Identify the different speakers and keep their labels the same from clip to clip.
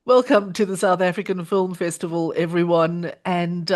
Speaker 1: Welcome to the South African Film Festival, everyone. And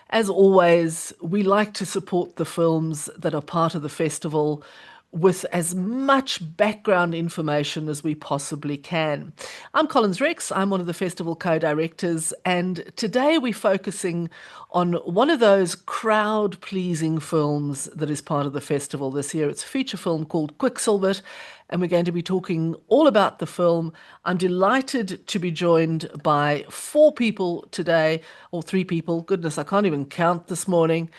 Speaker 1: as always, we like to support the films that are part of the festival with as much background information as we possibly can. I'm Collins Rex, I'm one of the festival co-directors, and today we're focusing on one of those crowd-pleasing films that is part of the festival this year. It's a feature film called Kwiksilwers, and we're going to be talking all about the film. I'm delighted to be joined by four people today, or three people. Goodness, I can't even count this morning.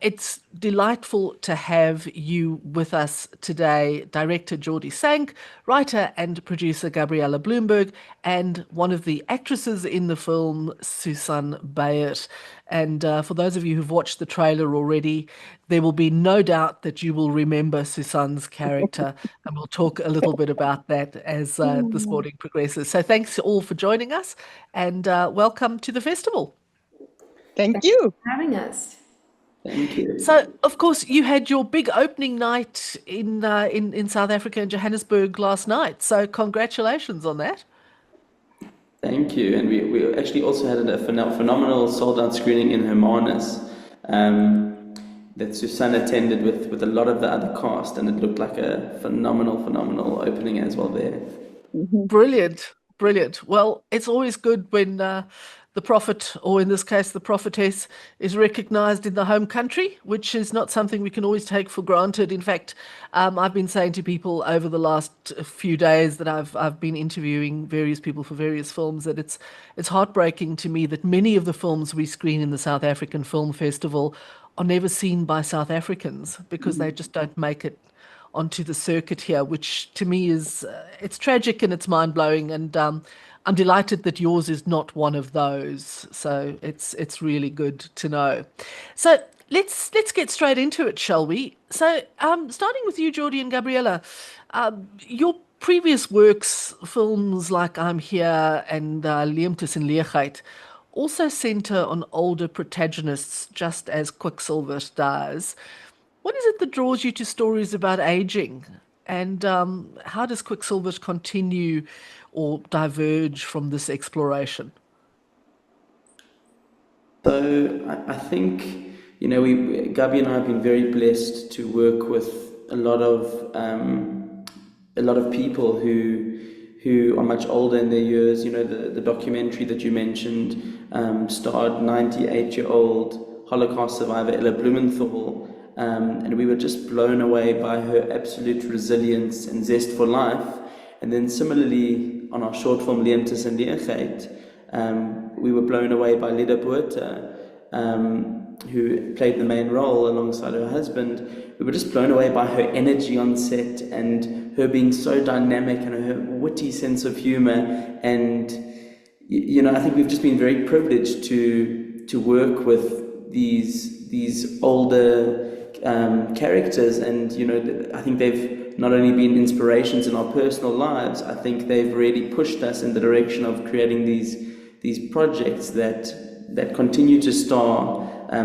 Speaker 1: It's delightful to have you with us today. Director Jordy Sank, writer and producer Gabrielle Blumberg, and one of the actresses in the film, Susanne Beyeres. And for those of you who've watched the trailer already, there will be no doubt that you will remember Susanne's character, and we'll talk a little bit about that as this
Speaker 2: Mm.
Speaker 1: morning progresses. So thanks all for joining us, and welcome to the festival.
Speaker 2: Thank
Speaker 3: Thanks
Speaker 2: you.
Speaker 3: for having us.
Speaker 4: Thank you.
Speaker 1: So, of course, you had your big opening night in South Africa in Johannesburg last night. So, congratulations on that.
Speaker 4: Thank you. And we actually also had a phenomenal sold out screening in Hermanus that Susanne attended with a lot of the other cast, and it looked like a phenomenal opening as well there.
Speaker 1: Brilliant, brilliant. Well, it's always good when the prophet, or in this case, the prophetess, is recognized in the home country, which is not something we can always take for granted. In fact, I've been saying to people over the last few days that I've been interviewing various people for various films that it's heartbreaking to me that many of the films we screen in the South African Film Festival are never seen by South Africans because they just don't make it onto the circuit here, which to me is it's tragic and it's mind blowing. And I'm delighted that yours is not one of those. So it's really good to know. So let's get straight into it, shall we? So starting with you, Jordy and Gabriella, your previous works, films like I'm Here and Leemtes en Leegheid, also center on older protagonists, just as Kwiksilwers does. What is it that draws you to stories about aging? And how does Kwiksilwers continue or diverge from this exploration?
Speaker 4: So I think, Gabi and I have been very blessed to work with a lot of people who are much older in their years. The documentary that you mentioned starred 98-year-old Holocaust survivor Ella Blumenthal, and we were just blown away by her absolute resilience and zest for life. And then similarly, on our short film Leemtes en Leegheid, we were blown away by Lida Botha, who played the main role alongside her husband. We were just blown away by her energy on set and her being so dynamic and her witty sense of humor. And I think we've just been very privileged to work with these older characters, and I think they've not only been inspirations in our personal lives, I think they've really pushed us in the direction of creating these projects that continue to star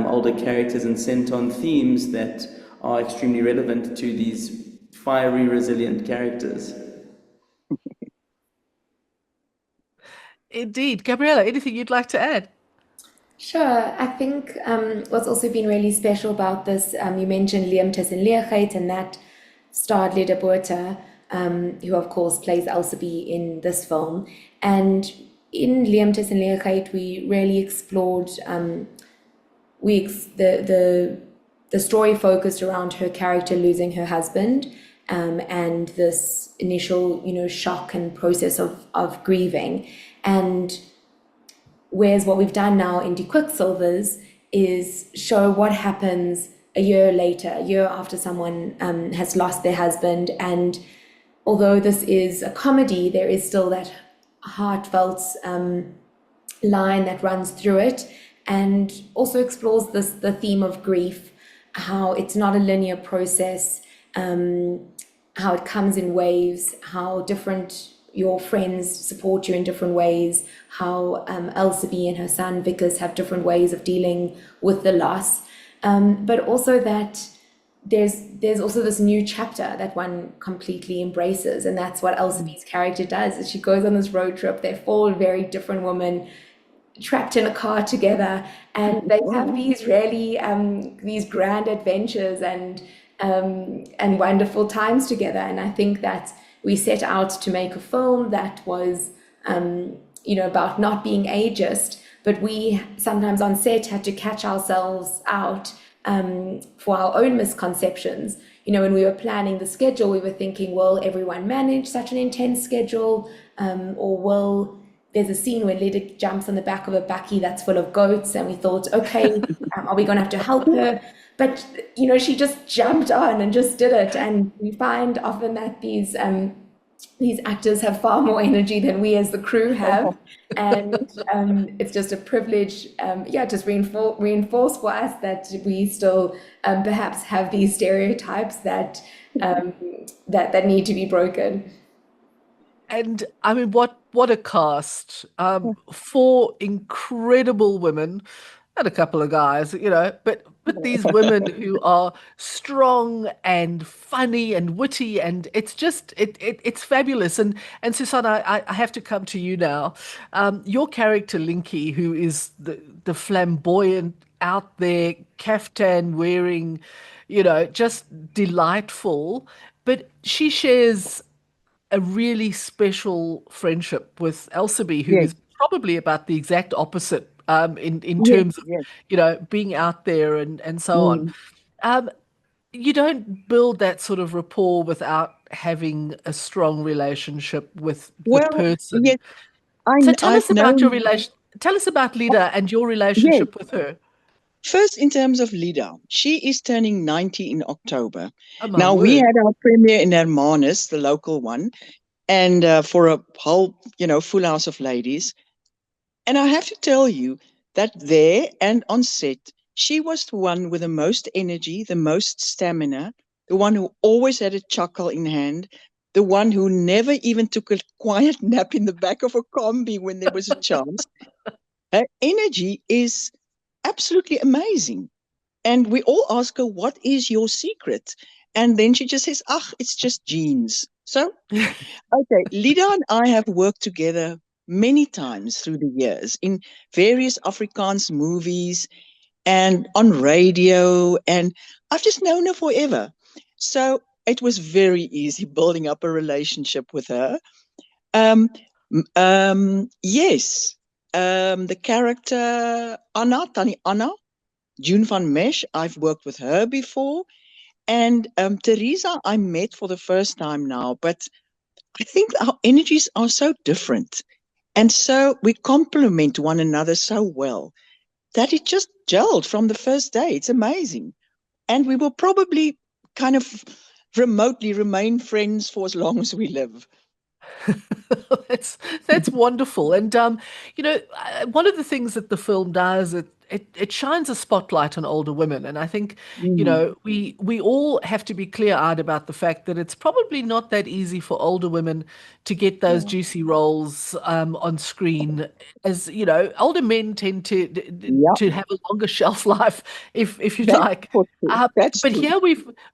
Speaker 4: older characters and center on themes that are extremely relevant to these fiery, resilient characters.
Speaker 1: Indeed. Gabriella, anything you'd like to add?
Speaker 3: Sure. I think what's also been really special about this, you mentioned Leemtes en Leegheid, and that starred Lida Botha, who of course plays Elsabe in this film. And in Leemtes en Leegheid, we really explored the story focused around her character losing her husband, and this initial shock and process of grieving. And whereas what we've done now in Die Kwiksilwers is show what happens a year later, a year after someone has lost their husband. And although this is a comedy, there is still that heartfelt line that runs through it, and also explores the theme of grief, how it's not a linear process, how it comes in waves, how different your friends support you in different ways, how Elsabe and her son Vickers have different ways of dealing with the loss, but also that there's also this new chapter that one completely embraces, and that's what Elsabie's character does. Is she goes on this road trip. They're four very different women trapped in a car together, and they have these really these grand adventures and wonderful times together. And I think that we set out to make a film that was about not being ageist, but we sometimes on set had to catch ourselves out for our own misconceptions. When we were planning the schedule, we were thinking, will everyone manage such an intense schedule? Or will there's a scene where Leda jumps on the back of a bakkie that's full of goats, and we thought, okay, are we going to have to help her? But she just jumped on and just did it. And we find often that these actors have far more energy than we as the crew have, and it's just a privilege, just reinforce for us that we still perhaps have these stereotypes that that need to be broken.
Speaker 1: And I mean, what a cast! Four incredible women and a couple of guys, but these women who are strong and funny and witty, and it's just it's fabulous. And Susanne, I have to come to you now. Your character Linky, who is the flamboyant, out there, kaftan wearing, just delightful, but she shares a really special friendship with Elsabie, who
Speaker 2: Yes,
Speaker 1: is probably about the exact opposite in
Speaker 2: yes,
Speaker 1: terms of,
Speaker 2: yes.
Speaker 1: being out there and so on.
Speaker 2: Mm.
Speaker 1: Um, you don't build that sort of rapport without having a strong relationship with the
Speaker 2: Well,
Speaker 1: person.
Speaker 2: yes, I,
Speaker 1: So
Speaker 2: I've known,
Speaker 1: tell us about Lida and your
Speaker 2: yes.
Speaker 1: relationship with her.
Speaker 2: First, in terms of Lida, she is turning 90 in October.
Speaker 1: Oh my
Speaker 2: Now, we
Speaker 1: word.
Speaker 2: had our premiere in Hermanus, the local one, and for a whole, full house of ladies. And I have to tell you that there and on set, she was the one with the most energy, the most stamina, the one who always had a chuckle in hand, the one who never even took a quiet nap in the back of a combi when there was a chance. Her energy is absolutely amazing. And we all ask her, what is your secret? And then she just says, it's just genes. So, okay, Lida and I have worked together many times through the years in various Afrikaans movies and on radio, and I've just known her forever. So it was very easy building up a relationship with her. Yes, the character Anna, Tani Anna, June van Mesh, I've worked with her before. And Teresa, I met for the first time now, but I think our energies are so different. And so we complement one another so well that it just gelled from the first day. It's amazing. And we will probably kind of remotely remain friends for as long as we live.
Speaker 1: That's wonderful. And one of the things that the film does, it shines a spotlight on older women. And I think,
Speaker 2: Mm.
Speaker 1: we all have to be clear-eyed about the fact that it's probably not that easy for older women to get those juicy roles on screen. As older men tend
Speaker 2: Yeah,
Speaker 1: to have a longer shelf life, if you
Speaker 2: that's
Speaker 1: like.
Speaker 2: for true. That's
Speaker 1: But
Speaker 2: true.
Speaker 1: here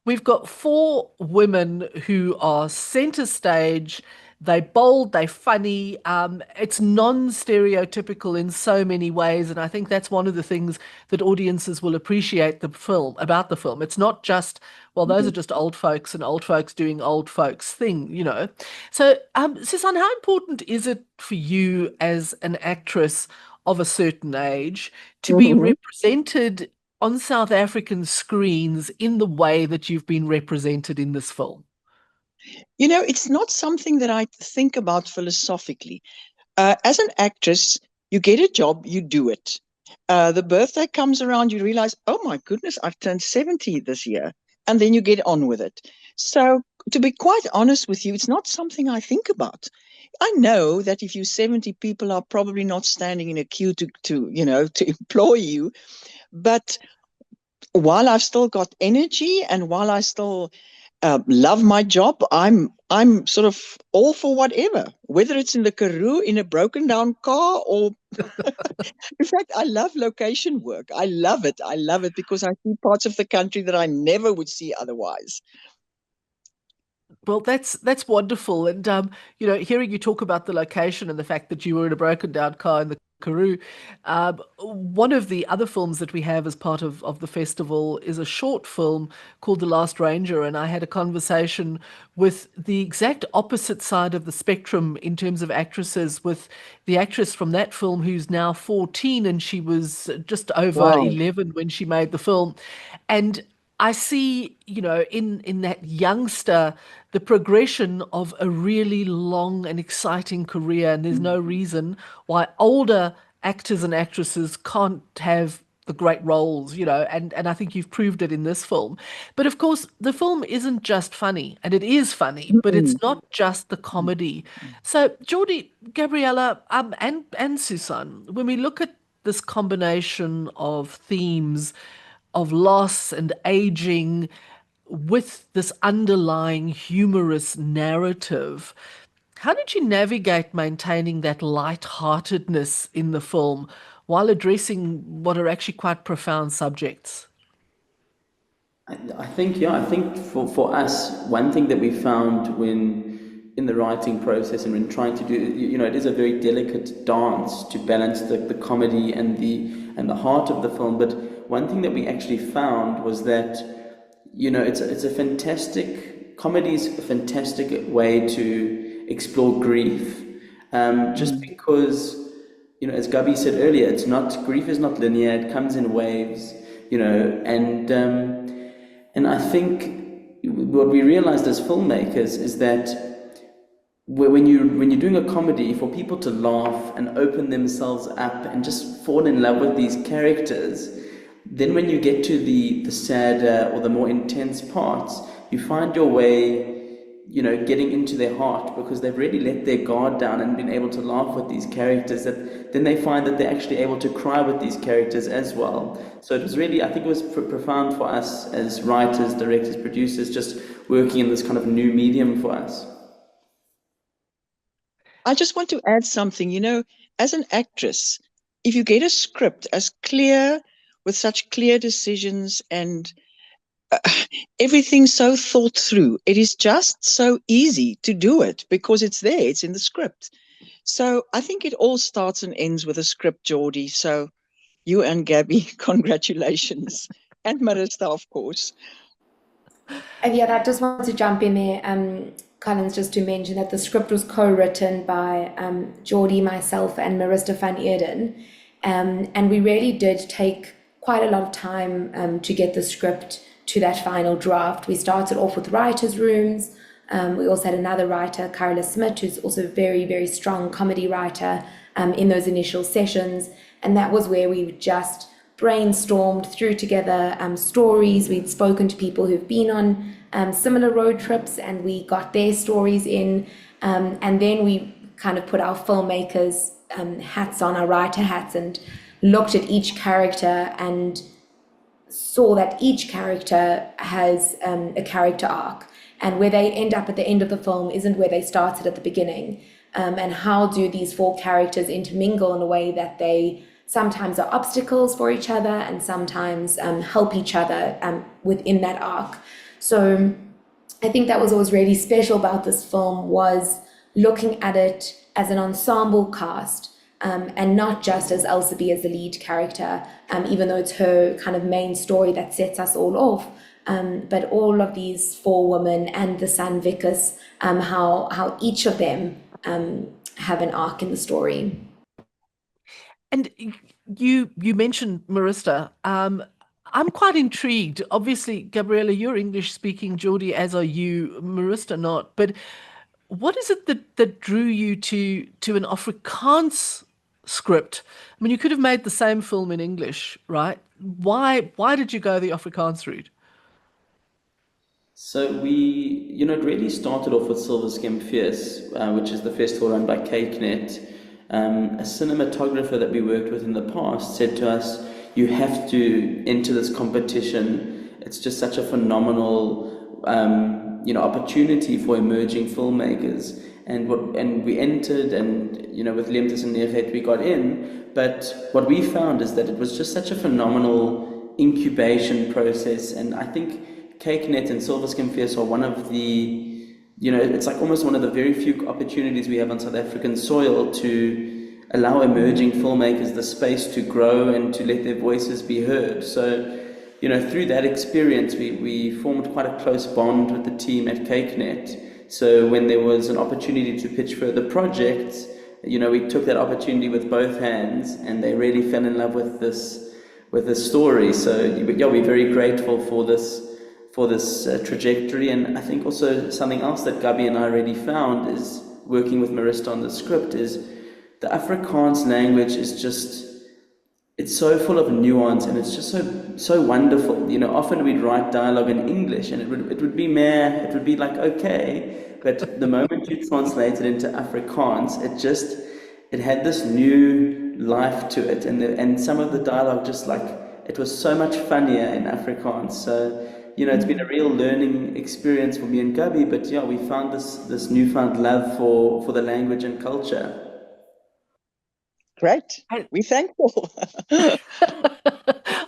Speaker 1: we've got four women who are center stage. They bold, they funny. It's non-stereotypical in so many ways, and I think that's one of the things that audiences will appreciate about the film. It's not just, well, those are just old folks and old folks doing old folks thing. So, Susanne, how important is it for you as an actress of a certain age to be
Speaker 2: Mhm.
Speaker 1: represented on South African screens in the way that you've been represented in this film?
Speaker 2: It's not something that I think about philosophically. As an actress, you get a job, you do it. The birthday comes around, you realize, oh my goodness, I've turned 70 this year. And then you get on with it. So, to be quite honest with you, it's not something I think about. I know that if you're 70, people are probably not standing in a queue to employ you. But while I've still got energy and while I still love my job. I'm sort of all for whatever, whether it's in the Karoo, in a broken down car, or in fact, I love location work. I love it. I love it because I see parts of the country that I never would see otherwise.
Speaker 1: Well, that's wonderful. And hearing you talk about the location and the fact that you were in a broken down car in the Karoo, one of the other films that we have as part of the festival is a short film called The Last Ranger. And I had a conversation with the exact opposite side of the spectrum in terms of actresses, with the actress from that film who's now 14, and she was just over
Speaker 2: Wow.
Speaker 1: 11 when she made the film. And I see, in that youngster, the progression of a really long and exciting career, and there's no reason why older actors and actresses can't have the great roles, and I think you've proved it in this film. But of course, the film isn't just funny, and it is funny, but it's
Speaker 2: Mm.
Speaker 1: not just the comedy. So, Jordy, Gabriella, and Susanne, when we look at this combination of themes of loss and aging with this underlying humorous narrative, how did you navigate maintaining that light-heartedness in the film while addressing what are actually quite profound subjects?
Speaker 4: I think, yeah, I think for us, one thing that we found when in the writing process and when trying to do, it is a very delicate dance to balance the comedy and the heart of the film. But one thing that we actually found was that, it's a fantastic, comedy is a fantastic way to explore grief. Just because, as Gabi said earlier, grief is not linear, it comes in waves, and I think what we realized as filmmakers is that when you're doing a comedy, for people to laugh and open themselves up and just fall in love with these characters, then when you get to the sadder or the more intense parts, you find your way, getting into their heart because they've really let their guard down and been able to laugh with these characters, that then they find that they're actually able to cry with these characters as well. So it was really, I think it was profound for us as writers, directors, producers, just working in this kind of new medium for us.
Speaker 2: I just want to add something. As an actress, if you get a script as clear, with such clear decisions and everything so thought through, it is just so easy to do it because it's there, it's in the script. So I think it all starts and ends with a script, Jordy. So you and Gabby, congratulations. And Marista, of course.
Speaker 3: And yeah, I just wanted to jump in there, Collins, just to mention that the script was co-written by Jordy, myself, and Marista van Eerden. And we really did take quite a lot of time to get the script to that final draft. We started off with writers' rooms. We also had another writer, Carla Smith, who's also a very, very strong comedy writer, in those initial sessions. And that was where we just brainstormed, threw together stories. We'd spoken to people who've been on similar road trips, and we got their stories in. And then we kind of put our filmmakers' hats on, our writer hats, and looked at each character and saw that each character has a character arc, and where they end up at the end of the film isn't where they started at the beginning. And how do these four characters intermingle in a way that they sometimes are obstacles for each other and sometimes help each other within that arc. So I think that was what was really special about this film, was looking at it as an ensemble cast, and not just as Elsabe as the lead character, even though it's her kind of main story that sets us all off. But all of these four women and the son Vickers, how each of them have an arc in the story.
Speaker 1: And you mentioned Marista. I'm quite intrigued. Obviously, Gabriella, you're English speaking, Jordy, as are you, Marista not. But what is it that drew you to an Afrikaans script? I mean, you could have made the same film in English, right? Why did you go the Afrikaans route?
Speaker 4: So it really started off with Silver Skem Fierce, which is the festival run by CakeNet. A cinematographer that we worked with in the past said to us, you have to enter this competition. It's just such a phenomenal opportunity for emerging filmmakers. And we entered, and with Lemtes and Neerget we got in. But what we found is that it was just such a phenomenal incubation process. And I think CakeNet and Silver Skin Fierce are one of the, it's like almost one of the very few opportunities we have on South African soil to allow emerging filmmakers the space to grow and to let their voices be heard. So, through that experience, we formed quite a close bond with the team at CakeNet. So when there was an opportunity to pitch further projects, we took that opportunity with both hands, and they really fell in love with this story. So we're very grateful for this trajectory. And I think also something else that Gabi and I really found is working with Marista on the script is the Afrikaans language is just, it's so full of nuance, and it's just so wonderful. Often we'd write dialogue in English, and it would be meh, it would be like okay, but the moment you translate it into Afrikaans, it had this new life to it, and some of the dialogue just like, it was so much funnier in Afrikaans. So it's been a real learning experience for me and Gabi, but yeah, we found this newfound love for the language and culture.
Speaker 2: Great. We're thankful.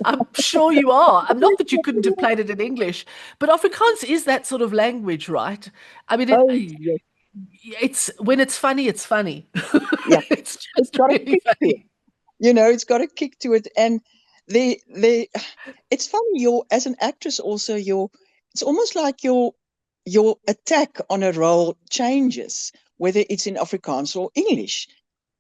Speaker 1: I'm sure you are. I'm not that you couldn't have played it in English, but Afrikaans is that sort of language, right? I mean,
Speaker 2: Yes.
Speaker 1: it's when it's funny, it's funny.
Speaker 2: Yeah.
Speaker 1: It's
Speaker 2: It's
Speaker 1: just
Speaker 2: got a
Speaker 1: really
Speaker 2: kick to
Speaker 1: funny.
Speaker 2: it. It's got a kick to it. And it's funny, as an actress also, it's almost like your attack on a role changes, whether it's in Afrikaans or English.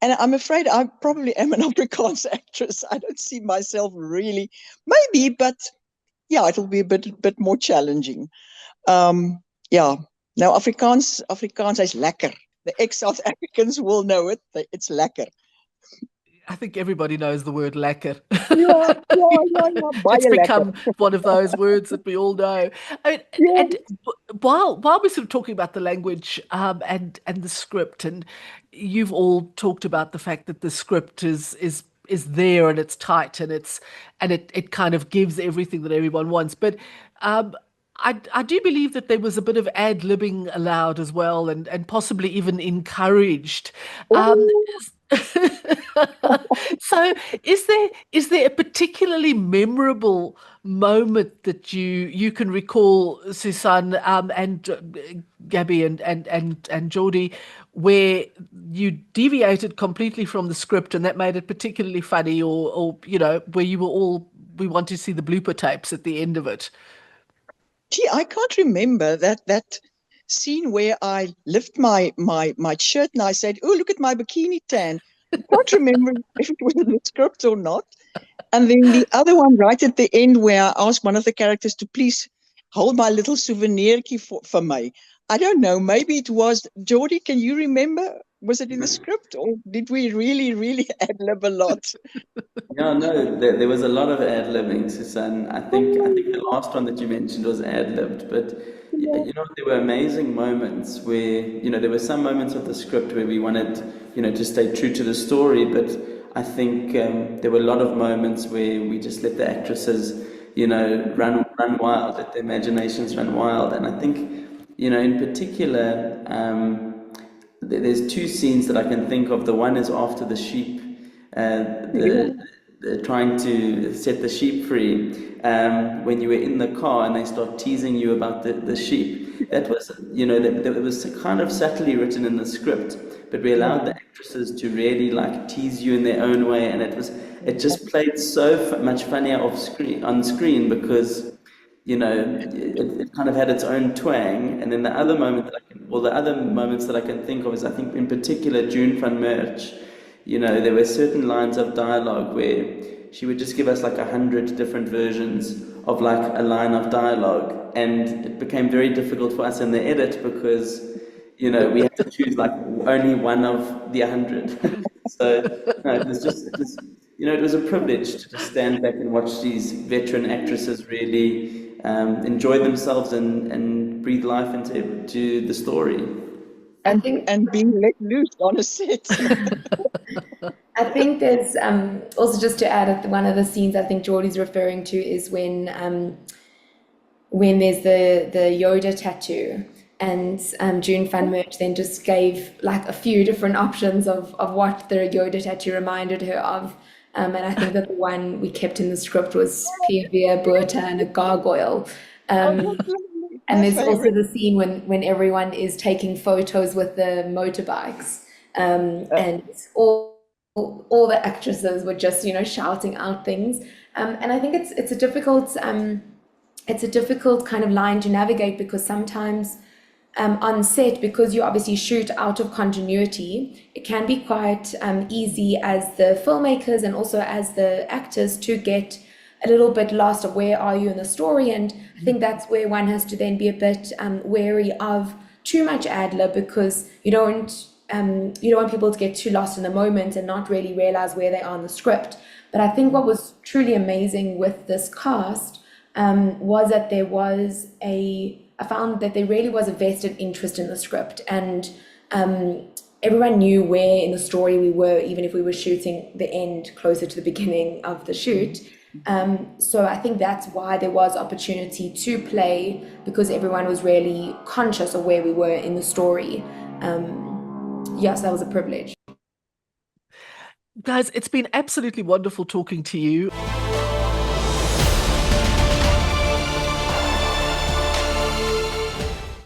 Speaker 2: And I'm afraid I probably am an Afrikaans actress. I don't see myself really, maybe, but yeah, it'll be a bit more challenging. Yeah. Now, Afrikaans is lekker. The ex-South Africans will know it. It's lekker.
Speaker 1: I think everybody knows the word lekker.
Speaker 2: Yeah.
Speaker 1: It's
Speaker 2: Baie
Speaker 1: become
Speaker 2: lekker.
Speaker 1: one of those words that we all know. I mean,
Speaker 2: Yeah.
Speaker 1: and while we're sort of talking about the language and the script, and you've all talked about the fact that the script is there and it's tight and it kind of gives everything that everyone wants. But I do believe that there was a bit of ad-libbing allowed as well, and possibly even encouraged. So is there a particularly memorable moment that you can recall, Susanne, and Gabby and Jordy, where you deviated completely from the script and that made it particularly funny, or where you were all, we want to see the blooper tapes at the end of it?
Speaker 2: Gee, I can't remember that scene where I lift my shirt and I said, "Oh, look at my bikini tan." I can't remember if it was in the script or not. And then the other one right at the end where I asked one of the characters to please hold my little souvenirkie for me. I don't know. Maybe it was Jordy. Can you remember? Was it in the script, or did we really, really ad-lib a lot?
Speaker 4: Yeah, no, there was a lot of ad-libbing, Susanne. I think the last one that you mentioned was ad-libbed, but there were amazing moments where, there were some moments of the script where we wanted, to stay true to the story, but I think there were a lot of moments where we just let the actresses, run wild, let their imaginations run wild. And I think, in particular, there's two scenes that I can think of. The one is after the sheep, trying to set the sheep free, when you were in the car and they start teasing you about the sheep. That was, that was kind of subtly written in the script, but we allowed the actresses to really like tease you in their own way, and it just played so much funnier on screen because it kind of had its own twang. And then the other moment the other moments that I can think of is, I think in particular June van Merch, there were certain lines of dialogue where she would just give us like 100 different versions of like a line of dialogue, and it became very difficult for us in the edit because we had to choose like only one of the 100. So no, it was a privilege to just stand back and watch these veteran actresses really enjoy themselves and breathe life into the story.
Speaker 3: I think,
Speaker 2: And being let loose on a set.
Speaker 3: I think there's also, just to add, one of the scenes I think Jordy's referring to is when when there's the Yoda tattoo, and June Van Merch then just gave like a few different options of what the Yoda tattoo reminded her of. And I think that the one we kept in the script was Pia Burta and a gargoyle. And there's also the scene when everyone is taking photos with the motorbikes, and all the actresses were just, you know, shouting out things. And I think it's a difficult kind of line to navigate, because sometimes on set, because you obviously shoot out of continuity, it can be quite easy as the filmmakers and also as the actors to get a little bit lost of where are you in the story. And I think that's where one has to then be a bit wary of too much ad-lib, because you don't want people to get too lost in the moment and not really realize where they are in the script. But I think what was truly amazing with this cast was that I found that there really was a vested interest in the script, and everyone knew where in the story we were, even if we were shooting the end closer to the beginning of the shoot. So I think that's why there was opportunity to play, because everyone was really conscious of where we were in the story. Yes, that was a privilege.
Speaker 1: Guys, it's been absolutely wonderful talking to you.